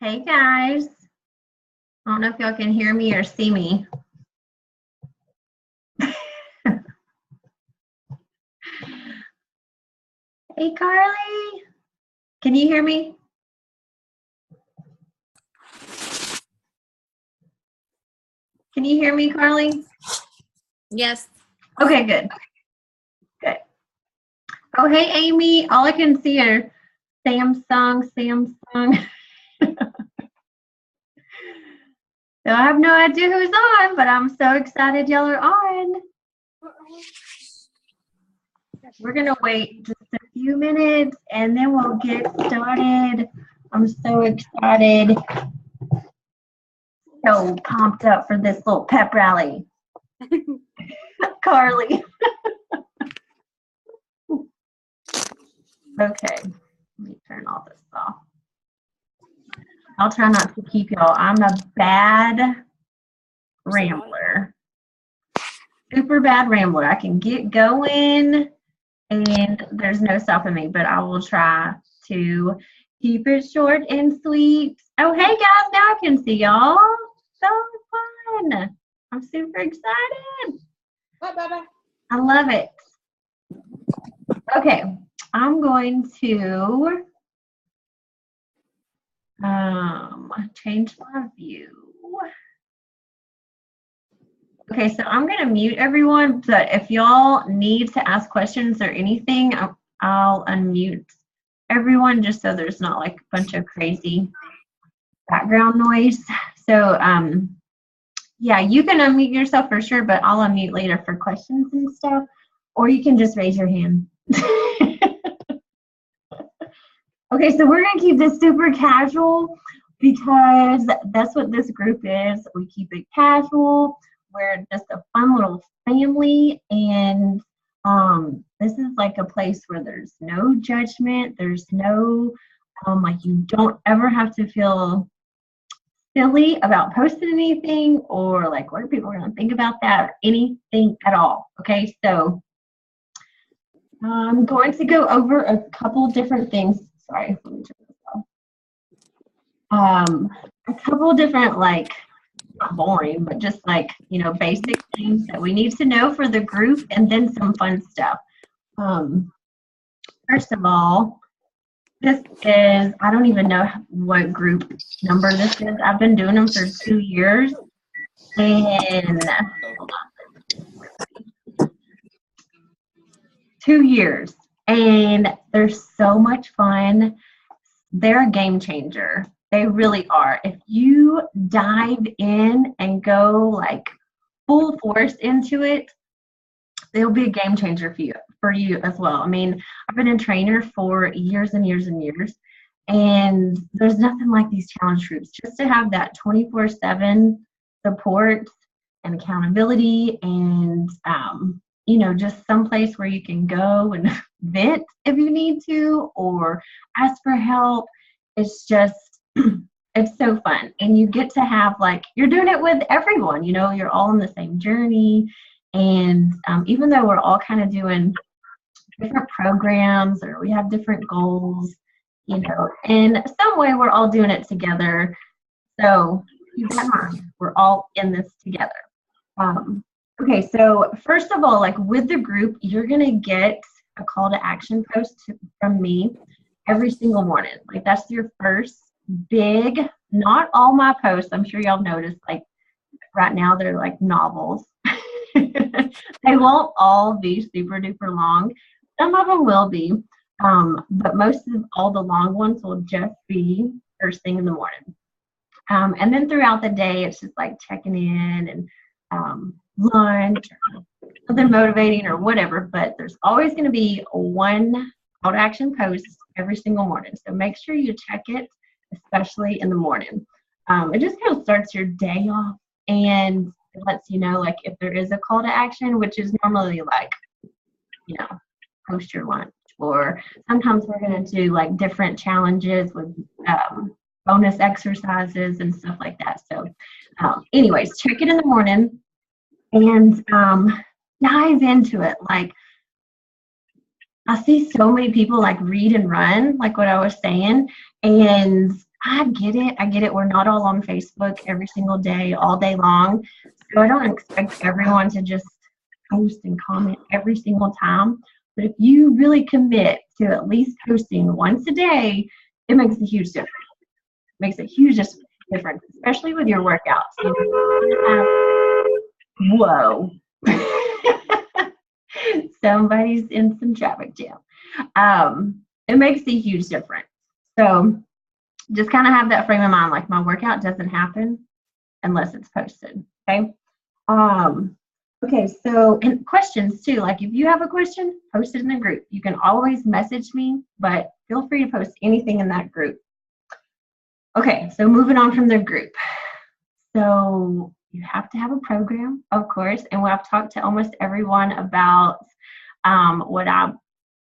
Hey guys, I don't know if y'all can hear me or see me. Hey Carly, can you hear me? Can you hear me, Carly? Yes. Okay, good. Good. Oh, hey Amy, all I can see are Samsung. So I have no idea who's on, but I'm so excited y'all are on. We're gonna wait just a few minutes and then we'll get started. I'm so excited. So pumped up for this little pep rally. Carly. Okay, let me turn all this off. I'll try not to keep y'all. I'm a bad rambler. Super bad rambler. I can get going and there's no stopping me, but I will try to keep it short and sweet. Oh, hey guys, now I can see y'all. So fun. I'm super excited. Bye, bye. I love it. Okay, I'm going to change my view. Okay, so I'm going to mute everyone, but if y'all need to ask questions or anything, I'll unmute everyone just so there's not like a bunch of crazy background noise. So, yeah, you can unmute yourself for sure, but I'll unmute later for questions and stuff, or you can just raise your hand. Okay, so we're gonna keep this super casual because that's what this group is. We keep it casual. We're just a fun little family, and this is like a place where there's no judgment. There's no like you don't ever have to feel silly about posting anything or like what are people gonna think about that or anything at all. Okay, so I'm going to go over a couple different things. Sorry, let me turn this off. A couple different, like, not boring, but just like, you know, basic things that we need to know for the group and then some fun stuff. First of all, this is, I don't even know what group number this is. I've been doing them for 2 years. And hold on. 2 years. And they're so much fun. They're a game changer. They really are. If you dive in and go like full force into it, they'll be a game changer for you as well. I mean, I've been a trainer for years and years and years, and there's nothing like these challenge groups. Just to have that 24/7 support and accountability and you know, just someplace where you can go and vent if you need to or ask for help. It's just, it's so fun. And you get to have like, you're doing it with everyone, you know, you're all on the same journey. And even though we're all kind of doing different programs or we have different goals, you know, in some way we're all doing it together. So keep that in mind. We're all in this together. Okay, so first of all, like with the group, you're gonna get a call to action post from me every single morning. Like that's your first big, not all my posts, I'm sure y'all noticed, like right now they're like novels. They won't all be super duper long. Some of them will be, but most of all the long ones will just be first thing in the morning. And then throughout the day, it's just like checking in and lunch or something motivating or whatever, but there's always going to be one call to action post every single morning. So make sure you check it, especially in the morning. It just kind of starts your day off and it lets you know like if there is a call to action, which is normally like, you know, post your lunch, or sometimes we're going to do like different challenges with bonus exercises and stuff like that. So anyways, check it in the morning and dive into it. Like I see so many people like read and run, like what I was saying, and I get it. I get it. We're not all on Facebook every single day, all day long. So I don't expect everyone to just post and comment every single time. But if you really commit to at least posting once a day, it makes a huge difference. It makes a huge difference, especially with your workouts. Whoa. Somebody's in some traffic jam. It makes a huge difference. So just kind of have that frame of mind, like my workout doesn't happen unless it's posted. Okay. Okay, so and questions too. Like if you have a question, post it in the group. You can always message me, but feel free to post anything in that group. Okay, so moving on from the group. So you have to have a program, of course, and I've talked to almost everyone about what I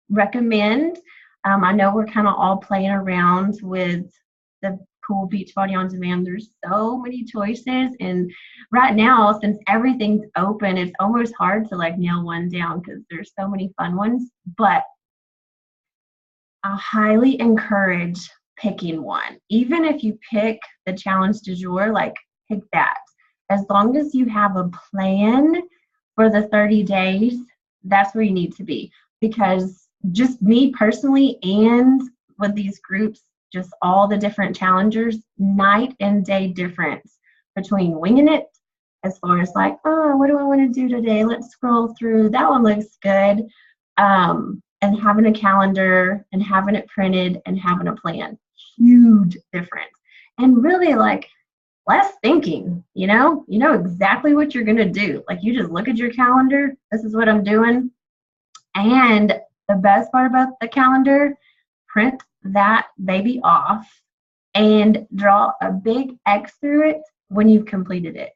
recommend. I know we're kind of all playing around with the cool Beachbody On Demand. There's so many choices, and right now, since everything's open, it's almost hard to like nail one down because there's so many fun ones. But I highly encourage picking one. Even if you pick the challenge du jour, like pick that. As long as you have a plan for the 30 days, that's where you need to be. Because just me personally and with these groups, just all the different challengers, night and day difference between winging it as far as like, oh, what do I want to do today? Let's scroll through. That one looks good. And having a calendar and having it printed and having a plan. Huge difference. And really like less thinking, you know exactly what you're going to do. Like you just look at your calendar. This is what I'm doing. And the best part about the calendar, print that baby off and draw a big X through it when you've completed it.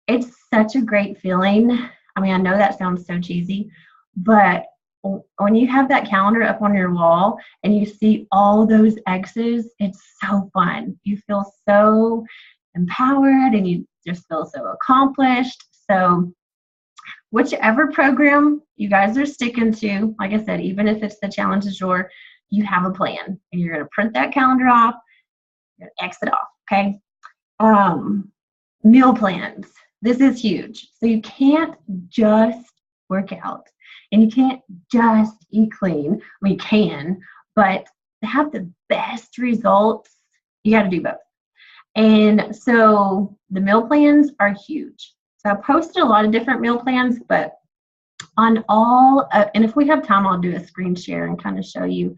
It's such a great feeling. I mean, I know that sounds so cheesy, but when you have that calendar up on your wall and you see all those X's, it's so fun. You feel so empowered and you just feel so accomplished. So whichever program you guys are sticking to, like I said, even if it's the challenge du jour, you have a plan and you're going to print that calendar off, you're going to X it off, okay? Meal plans. This is huge. So you can't just work out and you can't just eat clean. I mean, you can, but to have the best results, you got to do both. And so the meal plans are huge. So I posted a lot of different meal plans, but on all, and if we have time, I'll do a screen share and kind of show you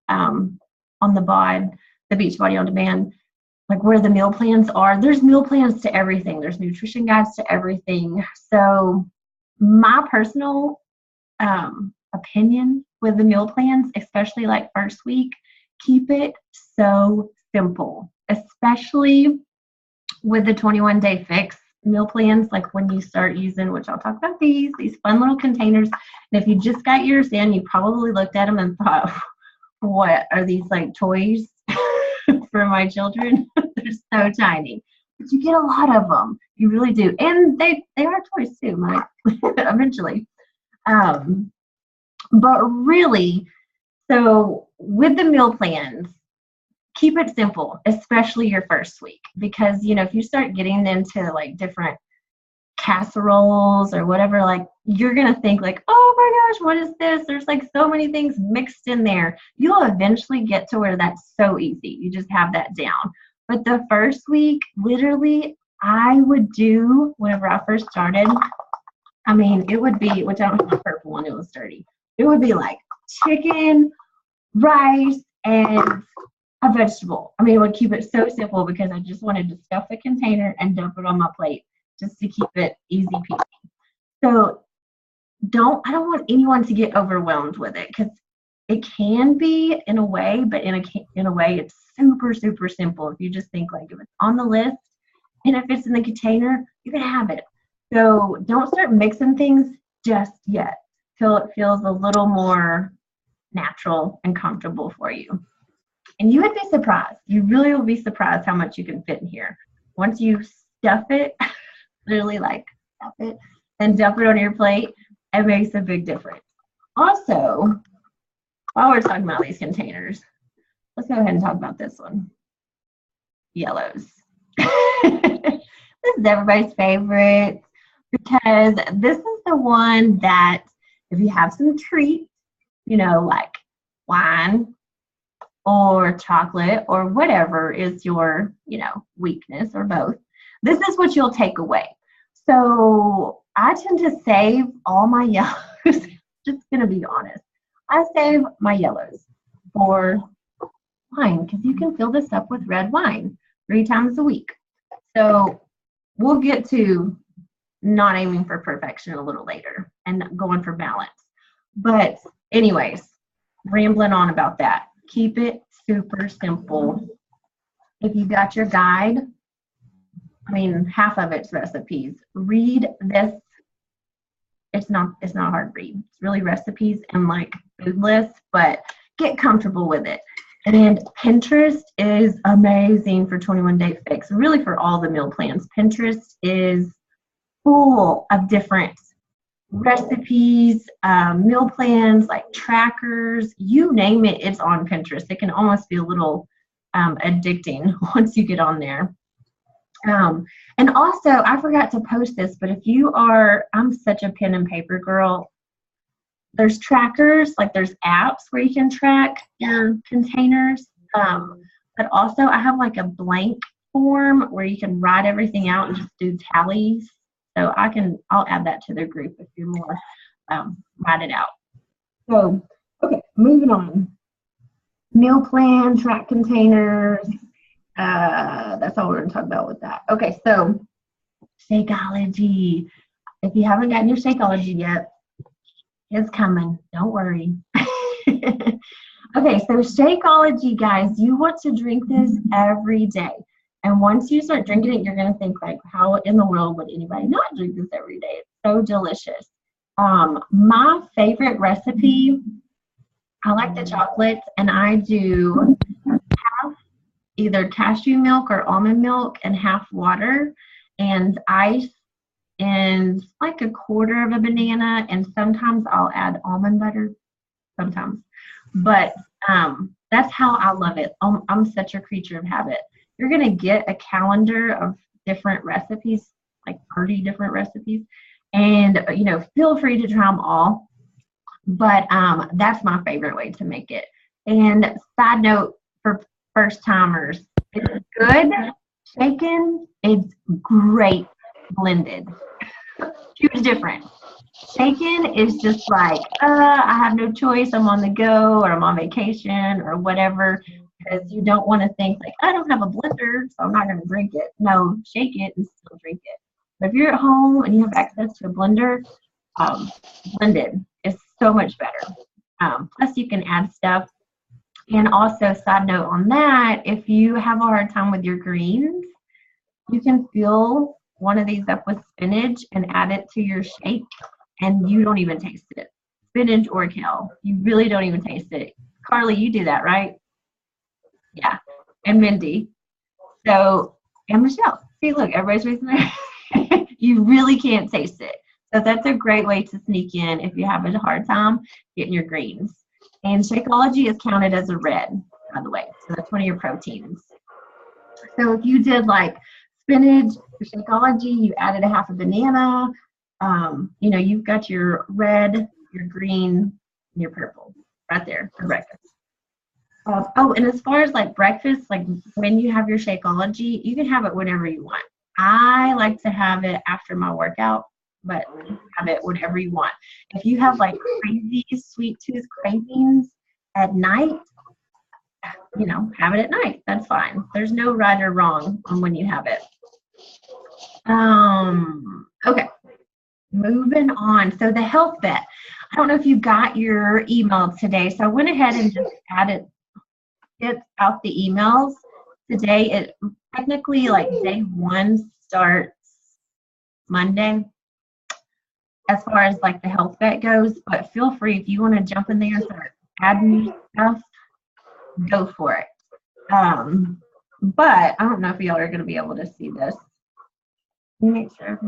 on the bod, the Beachbody On Demand, like where the meal plans are. There's meal plans to everything. There's nutrition guides to everything. So my personal opinion with the meal plans, especially like first week, keep it so simple, especially with the 21-day fix meal plans. Like when you start using, which I'll talk about these fun little containers. And if you just got yours in, you probably looked at them and thought, what are these, like toys for my children? They're so tiny, but you get a lot of them. You really do. And they are toys too, Mike, eventually. But really, so with the meal plans, keep it simple, especially your first week, because if you start getting into like different casseroles or whatever, like you're gonna think like, oh my gosh, what is this? There's like so many things mixed in there. You'll eventually get to where that's so easy. You just have that down. But the first week, literally, I would do whenever I first started. I mean, it would be, which I don't have my purple one, it was dirty. It would be like chicken, rice, and a vegetable. I mean, it would keep it so simple because I just wanted to stuff the container and dump it on my plate just to keep it easy peasy. So I don't want anyone to get overwhelmed with it because it can be in a way, but in a way it's super, super simple. If you just think like if it's on the list and if it's in the container, you're going to have it. So don't start mixing things just yet till it feels a little more natural and comfortable for you. And you would be surprised. You really will be surprised how much you can fit in here. Once you stuff it, literally like stuff it and dump it on your plate, it makes a big difference. Also, while we're talking about these containers, let's go ahead and talk about this one. yellows. This is everybody's favorite because this is the one that if you have some treats, like wine or chocolate or whatever is your, weakness or both, this is what you'll take away. So I tend to save all my yellows. Just gonna be honest. I save my yellows for wine because you can fill this up with red wine 3 times a week. So we'll get to not aiming for perfection a little later and going for balance. But anyways, rambling on about that. Keep it super simple. If you got your guide, half of it's recipes. Read this. It's not hard to read. It's really recipes and like food lists, but get comfortable with it. And Pinterest is amazing for 21 Day Fix, really for all the meal plans. Pinterest is full of different recipes, meal plans, like trackers, you name it, it's on Pinterest. It can almost be a little addicting once you get on there. And also, I forgot to post this, but if you are, I'm such a pen and paper girl, there's trackers, like there's apps where you can track your containers. But also I have like a blank form where you can write everything out and just do tallies. So I'll add that to the group if you're more, write it out. So, okay, moving on. Meal plan, track containers. That's all we're going to talk about with that. Okay, so Shakeology. If you haven't gotten your Shakeology yet, it's coming. Don't worry. Okay, so Shakeology, guys, you want to drink this every day. And once you start drinking it, you're going to think, like, how in the world would anybody not drink this every day? It's so delicious. My favorite recipe, I like the chocolates, and I do half either cashew milk or almond milk and half water and ice and like a quarter of a banana, and sometimes I'll add almond butter, sometimes. But that's how I love it. I'm such a creature of habit. You're going to get a calendar of different recipes, like 30 different recipes, and feel free to try them all. But that's my favorite way to make it. And side note for first timers, it's good shaken, it's great blended. Huge difference. Shaken is just like, I have no choice, I'm on the go or I'm on vacation or whatever, because you don't want to think like, I don't have a blender, so I'm not going to drink it. No, shake it and still drink it. But if you're at home and you have access to a blender, blended is so much better. Plus you can add stuff. And also, side note on that, if you have a hard time with your greens, you can fill one of these up with spinach and add it to your shake, and you don't even taste it. Spinach or kale, you really don't even taste it. Carly, you do that, right? Yeah, and Mindy. So, and Michelle. See, look, everybody's raising their You really can't taste it. So that's a great way to sneak in if you have a hard time getting your greens. And Shakeology is counted as a red, by the way. So that's one of your proteins. So if you did like spinach, Shakeology, you added a half a banana, you've got your red, your green, and your purple right there for breakfast. And as far as like breakfast, like when you have your Shakeology, you can have it whenever you want. I like to have it after my workout, but have it whenever you want. If you have like crazy sweet tooth cravings at night, have it at night. That's fine. There's no right or wrong on when you have it. Okay, moving on. So the health bet. I don't know if you got your email today, so I went ahead and just get out the emails today. It technically like day 1 starts Monday as far as like the health bet goes, but feel free if you want to jump in there and start adding stuff, go for it. But I don't know if y'all are going to be able to see this. Make sure.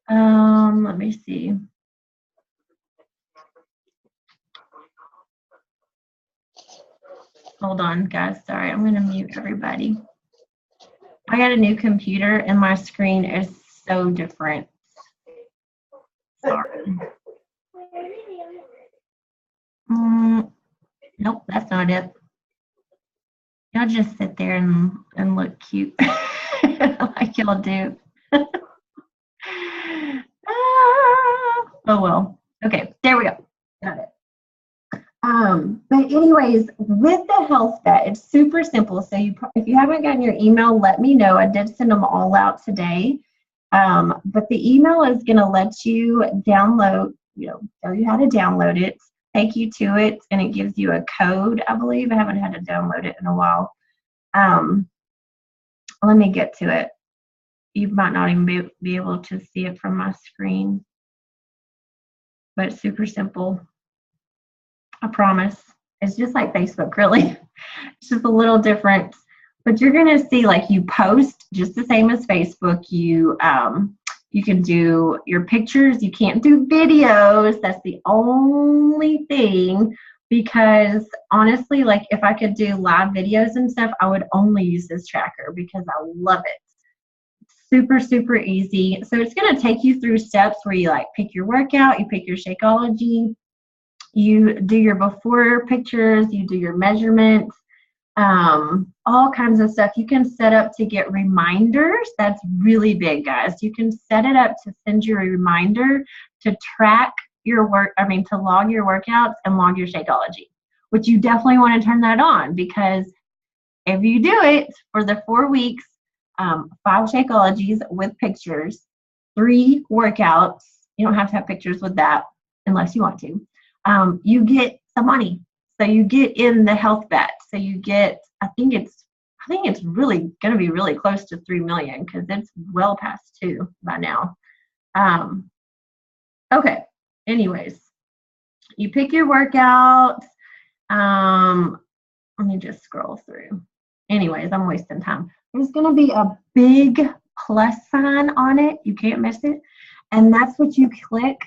Let me see. Hold on, guys. Sorry, I'm going to mute everybody. I got a new computer and my screen is so different. Sorry. Nope, that's not it. Y'all just sit there and look cute like y'all do. Oh well. Okay, there we go. Got it. But anyways, with the health vet, it's super simple. So if you haven't gotten your email, let me know. I did send them all out today. But the email is going to let you download, tell you how to download it, take you to it, and it gives you a code, I believe. I haven't had to download it in a while. Let me get to it. You might not even be able to see it from my screen. But it's super simple. I promise. It's just like Facebook, really. It's just a little different. But you're going to see, like, you post just the same as Facebook. You can do your pictures. You can't do videos. That's the only thing. Because honestly, like, if I could do live videos and stuff, I would only use this tracker because I love it. Super, super easy. So it's going to take you through steps where you like pick your workout, you pick your Shakeology, you do your before pictures, you do your measurements, all kinds of stuff. You can set up to get reminders. That's really big, guys. You can set it up to send you a reminder to track your to log your workouts and log your Shakeology, which you definitely want to turn that on, because if you do it for the 4 weeks, 5 Shakeologies with pictures, 3 workouts, you don't have to have pictures with that unless you want to, you get some money. So you get in the health vet. So you get, I think it's really going to be really close to 3 million, because it's well past 2 by now. Okay. Anyways, you pick your workouts. Let me just scroll through. Anyways, I'm wasting time. There's going to be a big plus sign on it. You can't miss it. And that's what you click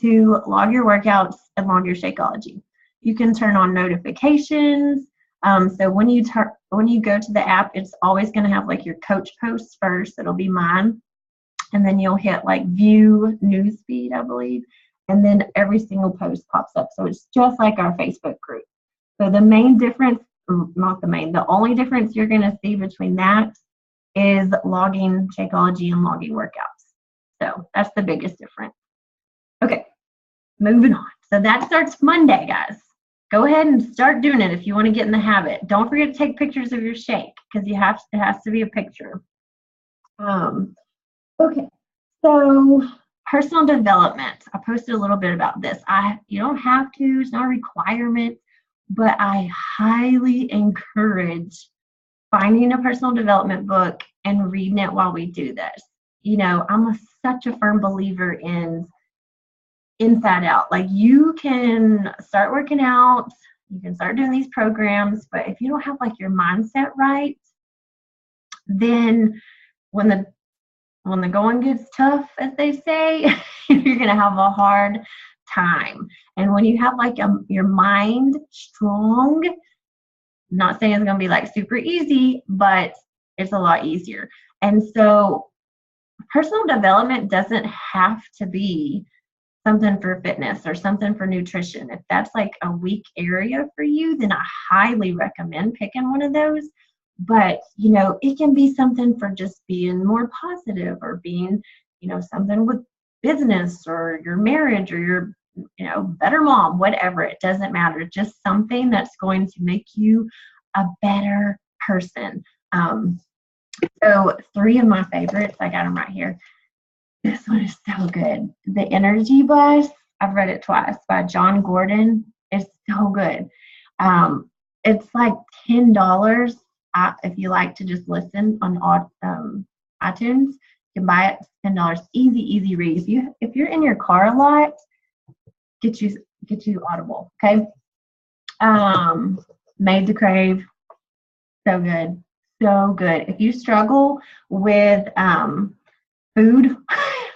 to log your workouts and log your Shakeology. You can turn on notifications. So when you go to the app, it's always going to have like your coach posts first. It'll be mine. And then you'll hit like view newsfeed, I believe. And then every single post pops up. So it's just like our Facebook group. So the main difference, the only difference you're going to see between that is logging Shakeology and logging workouts. So that's the biggest difference. Okay, moving on. So that starts Monday, guys. Go ahead and start doing it if you want to get in the habit. Don't forget to take pictures of your shake, because it has to be a picture. Okay, so personal development. I posted a little bit about this. You don't have to, it's not a requirement, but I highly encourage finding a personal development book and reading it while we do this. I'm such a firm believer in inside out. Like, you can start working out, you can start doing these programs, but if you don't have like your mindset right, then when the going gets tough, as they say, you're going to have a hard time. And when you have like your mind strong, not saying it's going to be like super easy, but it's a lot easier. And so personal development doesn't have to be something for fitness or something for nutrition. If that's like a weak area for you, then I highly recommend picking one of those. But, it can be something for just being more positive, or being, something with business or your marriage or your, better mom, whatever. It doesn't matter. Just something that's going to make you a better person. So 3 of my favorites, I got them right here. This one is so good. The Energy Bus, I've read it twice, by John Gordon. It's so good. It's like $10 if you like to just listen on iTunes. You can buy it. It's $10. Easy read. If you're in your car a lot, get you Audible. Okay. Made to Crave. So good. So good. If you struggle with food,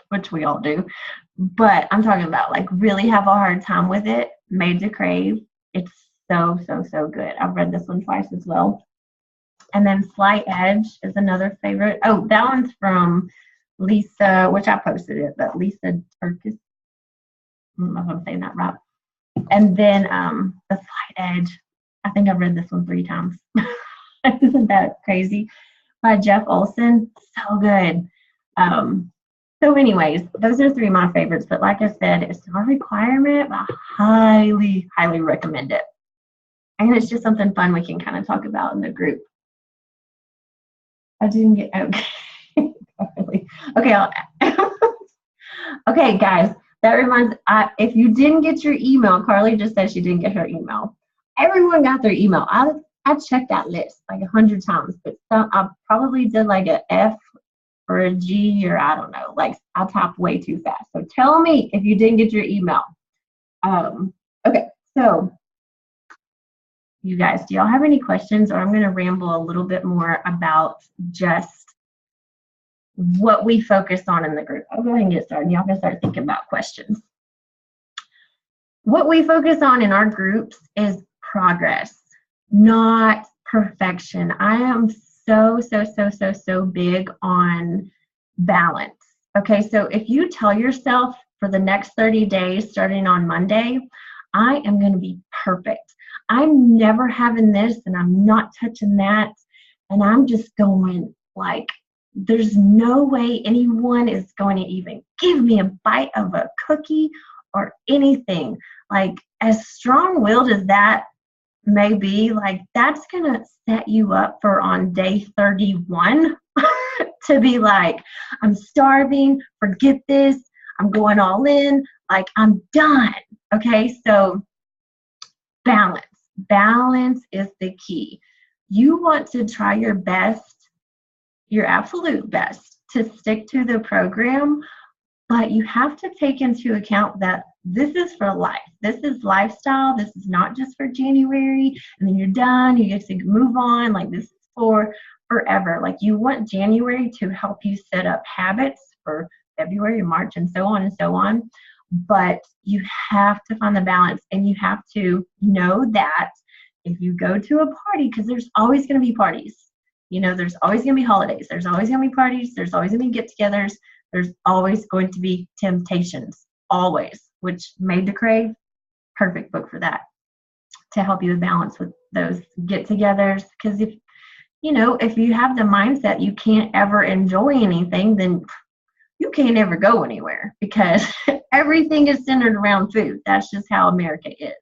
which we all do, but I'm talking about like really have a hard time with it, Made to Crave. It's so good. I've read this one twice as well. And then Slight Edge is another favorite. Oh, that one's from Lisa, which I posted it, but Lisa Turkis. I don't know if I'm saying that right. And then the Slight Edge. I think I've read this one 3 times. Isn't that crazy? By Jeff Olson. So good. So anyways, those are 3 of my favorites. But like I said, it's not a requirement, but I highly, highly recommend it. And it's just something fun we can kind of talk about in the group. I didn't get, okay. Okay, okay, guys, that reminds, if you didn't get your email, Carly just said she didn't get her email. Everyone got their email. I checked that list like 100 times, but I probably did like an F or a G, or I don't know, like I typed way too fast. So tell me if you didn't get your email. Okay, so you guys, do y'all have any questions, or I'm going to ramble a little bit more about just what we focus on in the group? I'll go ahead and get started. Y'all can start thinking about questions. What we focus on in our groups is progress, not perfection. I am so big on balance. Okay, so if you tell yourself for the next 30 days, starting on Monday, I am going to be perfect. I'm never having this and I'm not touching that. And I'm just going like, there's no way anyone is going to even give me a bite of a cookie or anything. Like, as strong-willed as that may be, like, that's going to set you up for on day 31 to be like, I'm starving, forget this, I'm going all in, like, I'm done. Okay, so balance. Balance is the key. You want to try your best, your absolute best, to stick to the program, but you have to take into account that this is for life. This is lifestyle. This is not just for January, and then you're done. You get to move on. Like, this is for forever. Like, you want January to help you set up habits for February, March, and so on and so on. But you have to find the balance, and you have to know that if you go to a party, because there's always going to be parties. You know, there's always going to be holidays. There's always going to be parties. There's always going to be get-togethers. There's always going to be temptations, always, which Made to Crave, perfect book for that, to help you balance with those get-togethers. Because if you have the mindset you can't ever enjoy anything, then you can't ever go anywhere, because everything is centered around food. That's just how America is.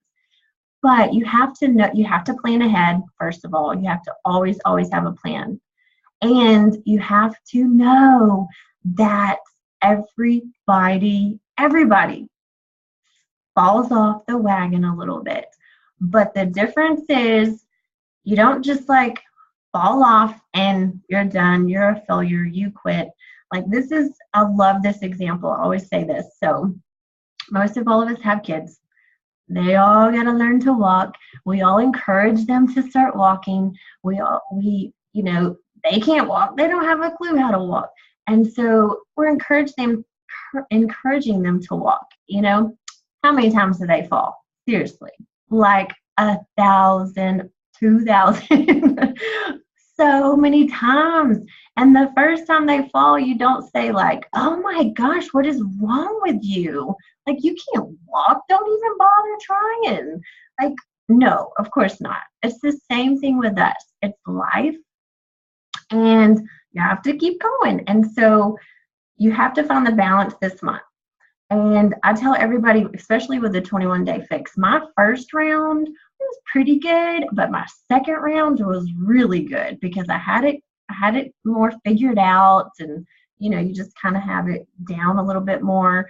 But you have to know, you have to plan ahead, first of all. You have to always have a plan. And you have to know that everybody falls off the wagon a little bit. But the difference is, you don't just like fall off and you're done, you're a failure, you quit. Like, I love this example. I always say this. So most of all of us have kids. They all got to learn to walk. We all encourage them to start walking. They can't walk. They don't have a clue how to walk. And so we're encouraging them to walk. How many times do they fall? Seriously, like 1,000, 2,000, so many times. And the first time they fall, you don't say like, oh my gosh, what is wrong with you? Like, you can't walk. Don't even bother trying. Like, no, of course not. It's the same thing with us. It's life, and you have to keep going. And so you have to find the balance this month. And I tell everybody, especially with the 21-day fix, my first round was pretty good, but my second round was really good, because I had it more figured out, and you just kind of have it down a little bit more.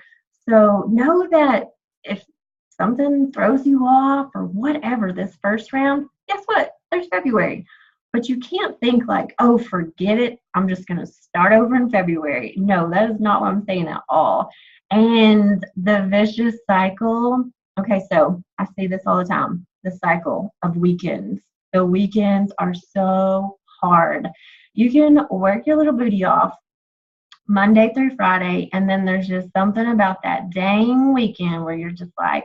So know that if something throws you off or whatever this first round, guess what? There's February. But you can't think like, oh, forget it, I'm just going to start over in February. No, that is not what I'm saying at all. And the vicious cycle, okay, so I say this all the time, the cycle of weekends. The weekends are so hard. You can work your little booty off Monday through Friday, and then there's just something about that dang weekend where you're just like,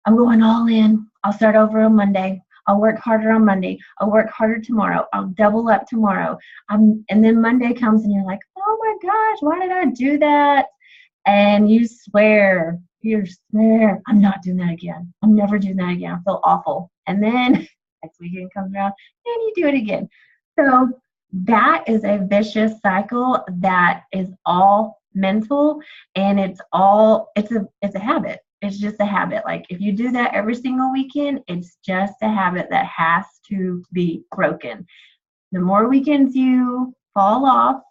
I'm going all in. I'll start over on Monday. I'll work harder on Monday. I'll work harder tomorrow. I'll double up tomorrow. And then Monday comes and you're like, oh my gosh, why did I do that? And you swear, I'm not doing that again. I'm never doing that again. I feel awful. And then next weekend comes around and you do it again. So that is a vicious cycle that is all mental, and it's a habit. It's just a habit. Like if you do that every single weekend, it's just a habit that has to be broken. The more weekends you fall off,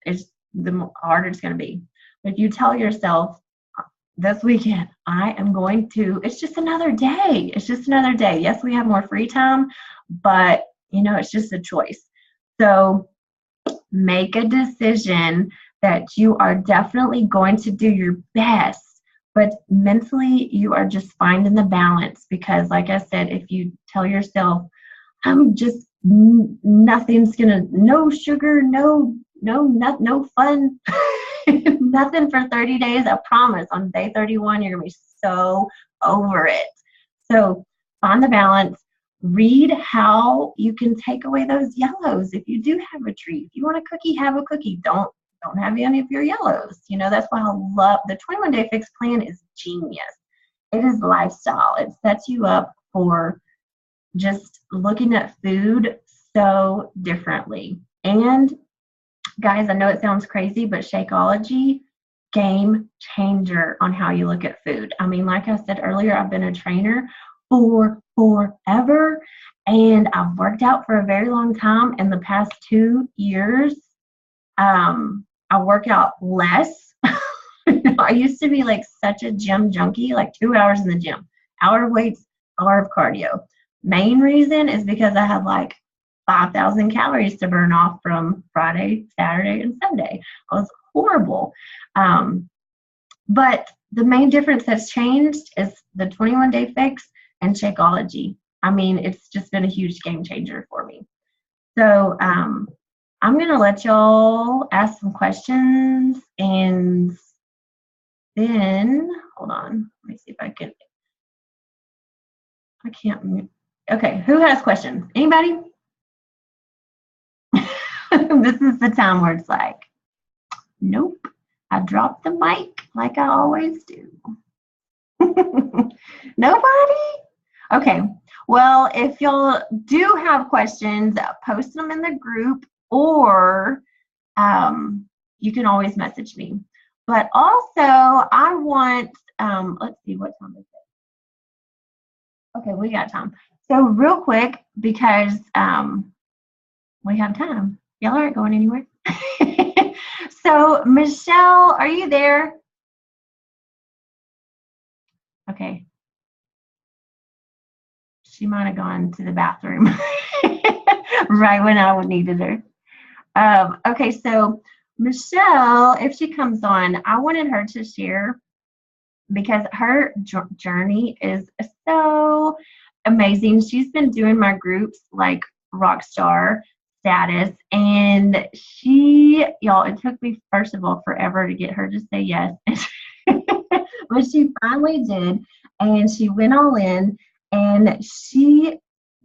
the harder it's going to be. If you tell yourself, this weekend, it's just another day. It's just another day. Yes, we have more free time, but it's just a choice. So make a decision that you are definitely going to do your best, but mentally you are just finding the balance, because like I said, if you tell yourself, nothing's gonna, no sugar, no fun, nothing for 30 days, I promise on day 31, you're gonna be so over it. So find the balance. Read how you can take away those yellows. If you do have a treat, if you want a cookie, have a cookie. Don't have any of your yellows. That's why I love the 21-day fix plan. Is genius. It is lifestyle. It sets you up for just looking at food so differently. And guys, I know it sounds crazy, but Shakeology, game changer on how you look at food. I mean, like I said earlier, I've been a trainer for forever, and I've worked out for a very long time. In the past 2 years, I work out less. I used to be like such a gym junkie, like 2 hours in the gym, hour of weights, hour of cardio. Main reason is because I had like 5,000 calories to burn off from Friday, Saturday, and Sunday. It was horrible. But the main difference that's changed is the 21-day fix and Shakeology. I mean, it's just been a huge game changer for me. So I'm going to let y'all ask some questions, and then, hold on, let me see if I can't, okay, who has questions? Anybody? This is the time where it's like, nope, I dropped the mic like I always do. Nobody? Okay, well, if y'all do have questions, post them in the group, or you can always message me. But also, I want, let's see, what time is it? Okay, we got time. So real quick, because we have time. Y'all aren't going anywhere. So Michelle, are you there? Okay. She might have gone to the bathroom right when I needed her. Okay, so Michelle, if she comes on, I wanted her to share, because her journey is so amazing. She's been doing my groups like rock star status, and y'all, it took me, first of all, forever to get her to say yes. But she finally did, and she went all in, and she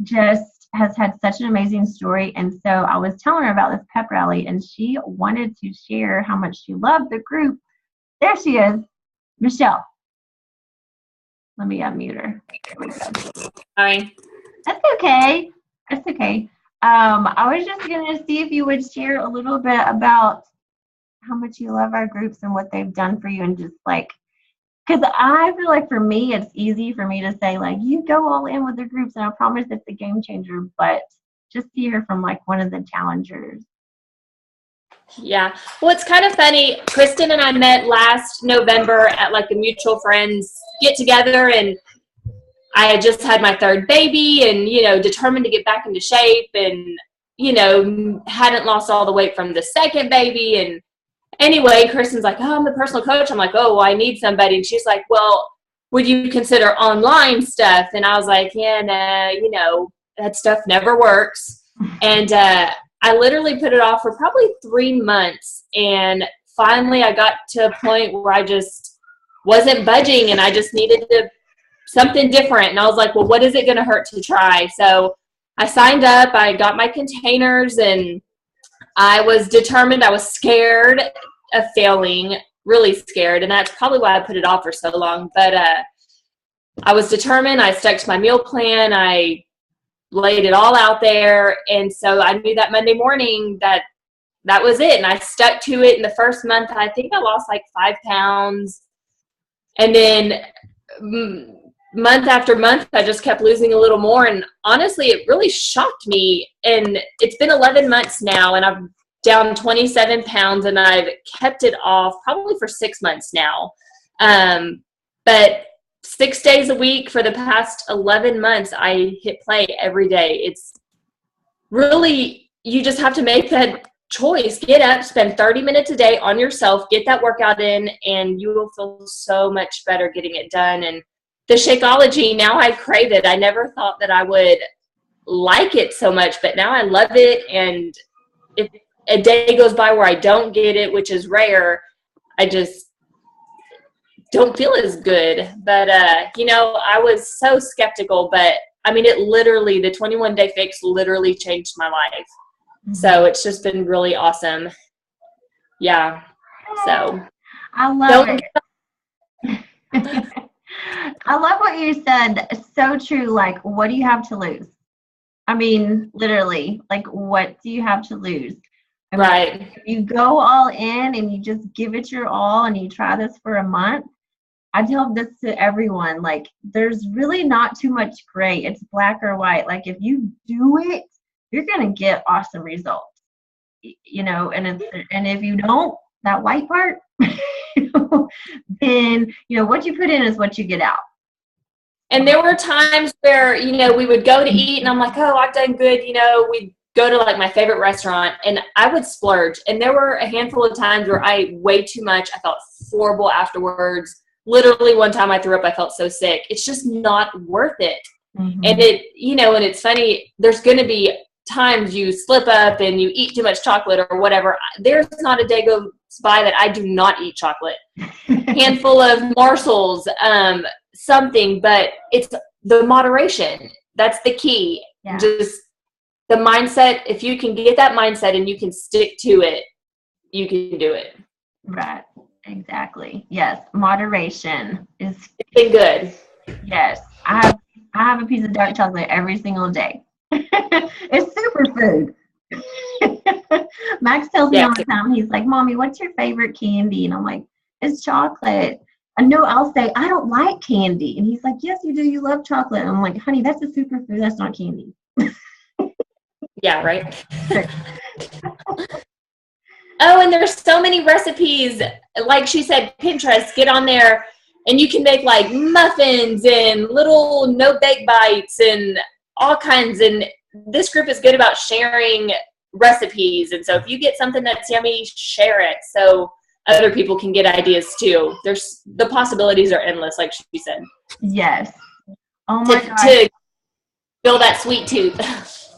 just has had such an amazing story. And so I was telling her about this pep rally, and she wanted to share how much she loved the group. There she is, Michelle. Let me unmute her. There we go. Sorry. That's okay. That's okay. I was just going to see if you would share a little bit about how much you love our groups and what they've done for you, and just like, because I feel like for me, it's easy for me to say, like, you go all in with the groups, and I promise it's a game changer, but just to hear from like one of the challengers. Yeah. Well, it's kind of funny. Kristen and I met last November at like a mutual friends get together, and I had just had my third baby, and, determined to get back into shape, and, hadn't lost all the weight from the second baby. And anyway, Kristen's like, oh, I'm the personal coach. I'm like, oh, well, I need somebody. And she's like, well, would you consider online stuff? And I was like, yeah, no, that stuff never works. And I literally put it off for probably 3 months. And finally I got to a point where I just wasn't budging, and I just needed to something different. And I was like, well, what is it going to hurt to try? So I signed up, I got my containers, and I was determined. I was scared of failing, really scared. And that's probably why I put it off for so long. But I was determined. I stuck to my meal plan. I laid it all out there. And so I knew that Monday morning that was it. And I stuck to it. In the first month, I think I lost like 5 pounds. And then month after month, I just kept losing a little more. And honestly, it really shocked me. And it's been 11 months now, and I'm down 27 pounds, and I've kept it off probably for 6 months now. But 6 days a week for the past 11 months, I hit play every day. It's really, you just have to make that choice. Get up, spend 30 minutes a day on yourself, get that workout in, and you will feel so much better getting it done. And the Shakeology, now I crave it. I never thought that I would like it so much, but now I love it. And if a day goes by where I don't get it, which is rare, I just don't feel as good. But, I was so skeptical, but I mean, it literally, the 21-day fix literally changed my life. So it's just been really awesome. Yeah. So I love it. I love what you said. So true. Like, what do you have to lose? I mean, literally, like, what do you have to lose? I mean, right. If you go all in and you just give it your all and you try this for a month, I tell this to everyone, like, there's really not too much gray. It's black or white. Like, if you do it, you're going to get awesome results, and if you don't, that white part, then, what you put in is what you get out. And there were times where, we would go to eat and I'm like, oh, I've done good. We'd go to like my favorite restaurant and I would splurge. And there were a handful of times where I ate way too much. I felt horrible afterwards. Literally one time I threw up. I felt so sick. It's just not worth it. Mm-hmm. And and it's funny, there's going to be times you slip up and you eat too much chocolate or whatever. There's not a day goes by that I do not eat chocolate. Handful of morsels, something, but it's the moderation. That's the key. Yeah. Just the mindset. If you can get that mindset and you can stick to it, you can do it. Right. Exactly. Yes. Moderation is been good. Yes. I have a piece of dark chocolate every single day. It's superfood. Max tells me all the time, he's like, Mommy, what's your favorite candy? And I'm like, it's chocolate. I know I'll say, I don't like candy. And he's like, yes, you do. You love chocolate. And I'm like, honey, that's a superfood. That's not candy. Yeah, right. Oh, and there's so many recipes. Like she said, Pinterest, get on there and you can make like muffins and little no-bake bites and all kinds. And this group is good about sharing recipes. And so if you get something that's yummy, share it so other people can get ideas too. The possibilities are endless, like she said. Yes. Oh my God. To build that sweet tooth.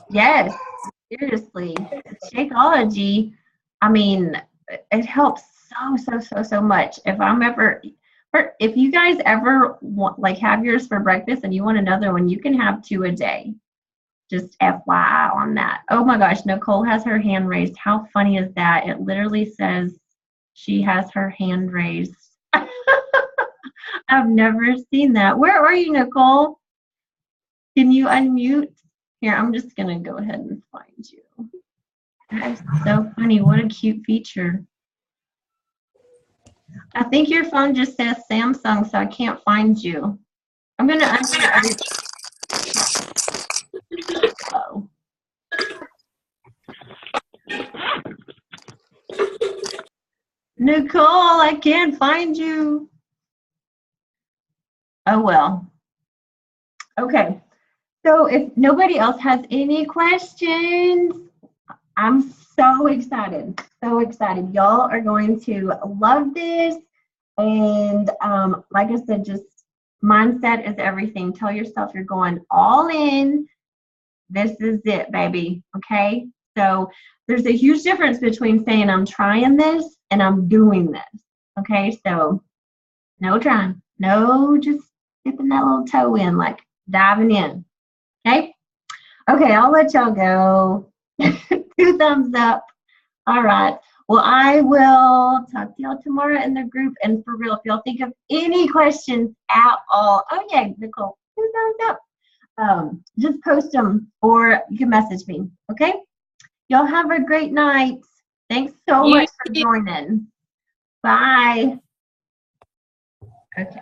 Yes. Seriously. Shakeology, I mean, it helps so much. If you guys ever want, like, have yours for breakfast and you want another one, you can have 2 a day. Just FYI on that. Oh my gosh, Nicole has her hand raised. How funny is that? It literally says she has her hand raised. I've never seen that. Where are you, Nicole? Can you unmute? Here, I'm just going to go ahead and find you. That is so funny. What a cute feature. I think your phone just says Samsung, so I can't find you. I'm going to unmute. Oh. Nicole, I can't find you. Oh, well. Okay. So if nobody else has any questions, I'm so excited. So excited. Y'all are going to love this. And like I said, just mindset is everything. Tell yourself you're going all in. This is it, baby. Okay? So there's a huge difference between saying I'm trying this and I'm doing this. Okay? So no trying. No, just dipping that little toe in, like diving in. Okay? Okay, I'll let y'all go. 2 thumbs up. All right. Well, I will talk to y'all tomorrow in the group. And for real, if y'all think of any questions at all, oh yeah, Nicole, 2 thumbs up. Just post them or you can message me. Okay? Y'all have a great night. Thanks so much for joining. Bye. Okay.